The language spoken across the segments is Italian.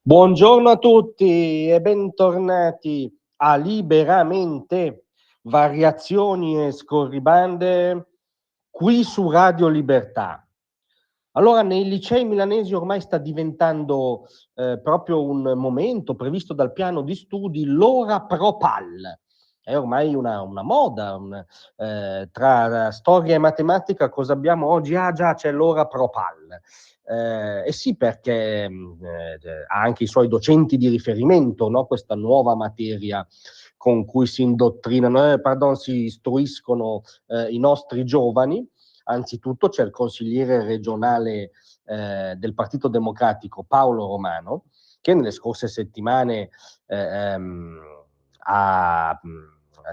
Buongiorno a tutti e bentornati a Liberamente, variazioni e scorribande qui su Radio Libertà. Allora, nei licei milanesi ormai sta diventando proprio un momento previsto dal piano di studi l'ora pro pal. È ormai una moda, tra storia e matematica cosa abbiamo oggi? Ah già, c'è l'ora pro pal. E sì, perché ha anche i suoi docenti di riferimento, no? Questa nuova materia con cui si indottrinano, si istruiscono i nostri giovani. Anzitutto c'è il consigliere regionale del Partito Democratico Paolo Romano, che nelle scorse settimane ha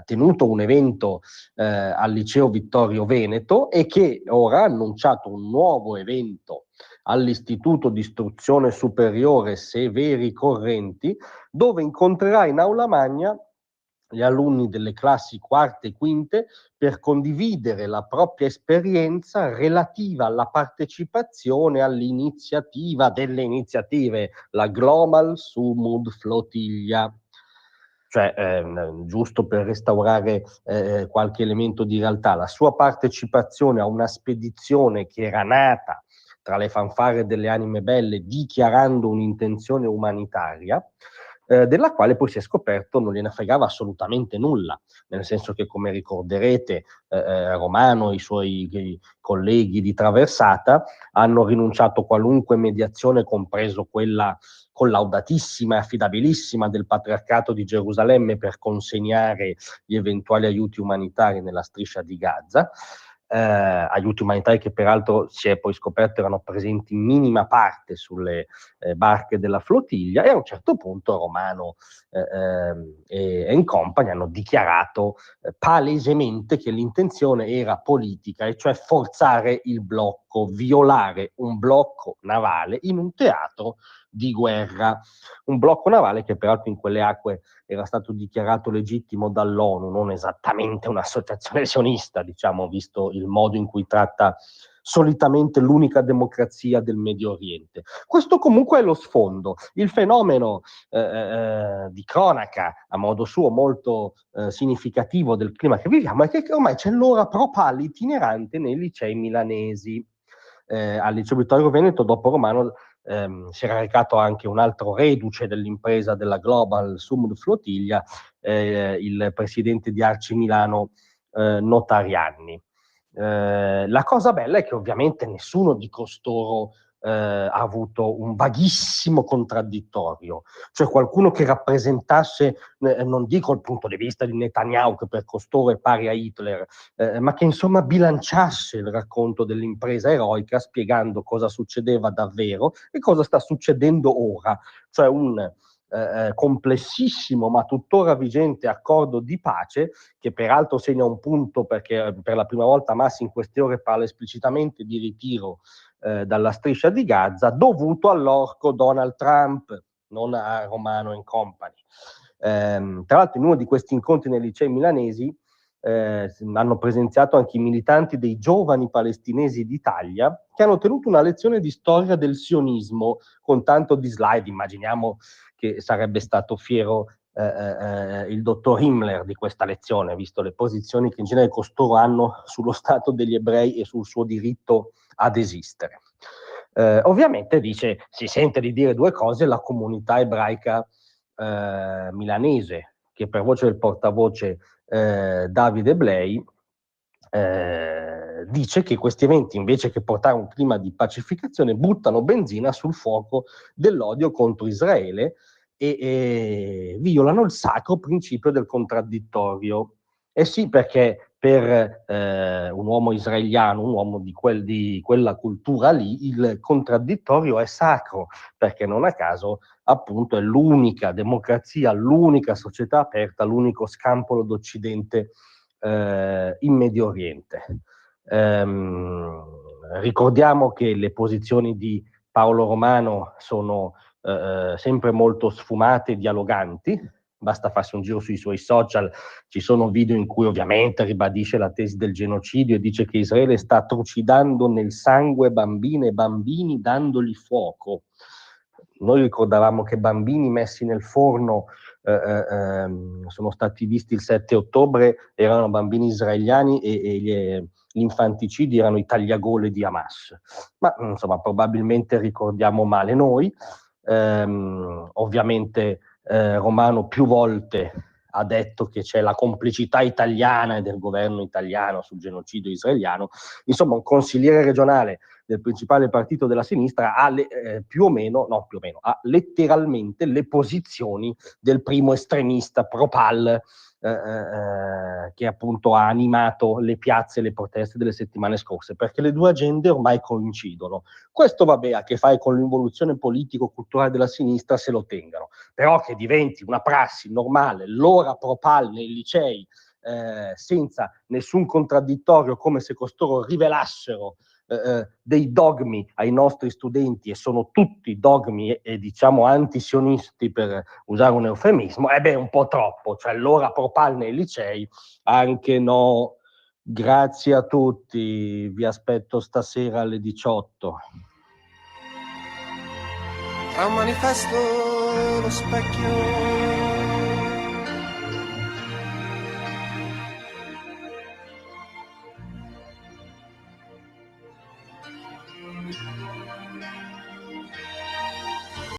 tenuto un evento al liceo Vittorio Veneto e che ora ha annunciato un nuovo evento all'Istituto di Istruzione Superiore Severi Correnti, dove incontrerà in aula magna gli alunni delle classi quarte e quinte per condividere la propria esperienza relativa alla partecipazione delle iniziative, la Global Sumud Flottiglia. Cioè, giusto per restaurare qualche elemento di realtà, la sua partecipazione a una spedizione che era nata tra le fanfare delle anime belle dichiarando un'intenzione umanitaria, della quale poi si è scoperto non gliene fregava assolutamente nulla, nel senso che, come ricorderete, Romano e i suoi colleghi di traversata hanno rinunciato a qualunque mediazione, compreso quella collaudatissima e affidabilissima del Patriarcato di Gerusalemme per consegnare gli eventuali aiuti umanitari nella striscia di Gaza, aiuti umanitari che peraltro si è poi scoperto erano presenti in minima parte sulle barche della flottiglia, e a un certo punto Romano e in compagnia hanno dichiarato palesemente che l'intenzione era politica, e cioè forzare il blocco, violare un blocco navale in un teatro di guerra, un blocco navale che peraltro in quelle acque era stato dichiarato legittimo dall'ONU, non esattamente un'associazione sionista, diciamo, visto il modo in cui tratta solitamente l'unica democrazia del Medio Oriente. Questo comunque è lo sfondo. Il fenomeno di cronaca, a modo suo molto significativo del clima che viviamo, è che ormai c'è l'ora pro pal itinerante nei licei milanesi. Al liceo Vittorio Veneto, dopo Romano, si era recato anche un altro reduce dell'impresa della Global Sumud Flottiglia, il presidente di Arci Milano Notarianni. La cosa bella è che ovviamente nessuno di costoro ha avuto un vaghissimo contraddittorio, cioè qualcuno che rappresentasse, non dico il punto di vista di Netanyahu, che per costoro è pari a Hitler, ma che insomma bilanciasse il racconto dell'impresa eroica spiegando cosa succedeva davvero e cosa sta succedendo ora, cioè un complessissimo ma tuttora vigente accordo di pace, che peraltro segna un punto perché per la prima volta Hamas in queste ore parla esplicitamente di ritiro dalla striscia di Gaza, dovuto all'orco Donald Trump, non a Romano and Company. Tra l'altro, in uno di questi incontri nei licei milanesi hanno presenziato anche i militanti dei giovani palestinesi d'Italia, che hanno tenuto una lezione di storia del sionismo con tanto di slide. Immaginiamo che sarebbe stato fiero il dottor Himmler di questa lezione, visto le posizioni che in genere costoro hanno sullo stato degli ebrei e sul suo diritto ad esistere. Ovviamente si sente di dire due cose la comunità ebraica milanese, che per voce del portavoce Davide Blei dice che questi eventi, invece che portare un clima di pacificazione, buttano benzina sul fuoco dell'odio contro Israele e violano il sacro principio del contraddittorio. Eh sì, perché per un uomo israeliano, un uomo di quella cultura lì, il contraddittorio è sacro, perché non a caso appunto è l'unica democrazia, l'unica società aperta, l'unico scampolo d'Occidente in Medio Oriente. Ricordiamo che le posizioni di Paolo Romano sono sempre molto sfumate e dialoganti. Basta farsi un giro sui suoi social, ci sono video in cui ovviamente ribadisce la tesi del genocidio e dice che Israele sta trucidando nel sangue bambine e bambini dandogli fuoco. noi ricordavamo che bambini messi nel forno sono stati visti il 7 ottobre, erano bambini israeliani e gli infanticidi erano i tagliagole di Hamas. Ma insomma, probabilmente ricordiamo male noi. Ovviamente Romano più volte ha detto che c'è la complicità italiana e del governo italiano sul genocidio israeliano. Insomma, un consigliere regionale del principale partito della sinistra ha ha letteralmente le posizioni del primo estremista pro-Pal che appunto ha animato le piazze e le proteste delle settimane scorse, perché le due agende ormai coincidono. Questo vabbè, ha a che fare con l'involuzione politico-culturale della sinistra, se lo tengano, però che diventi una prassi normale, l'ora pro-Pal nei licei, senza nessun contraddittorio, come se costoro rivelassero dei dogmi ai nostri studenti, e sono tutti dogmi e diciamo antisionisti, per usare un eufemismo, un po' troppo, cioè l'ora pro-Pal nei licei, anche no. Grazie a tutti, vi aspetto stasera alle 18. Tra un manifesto e lo specchio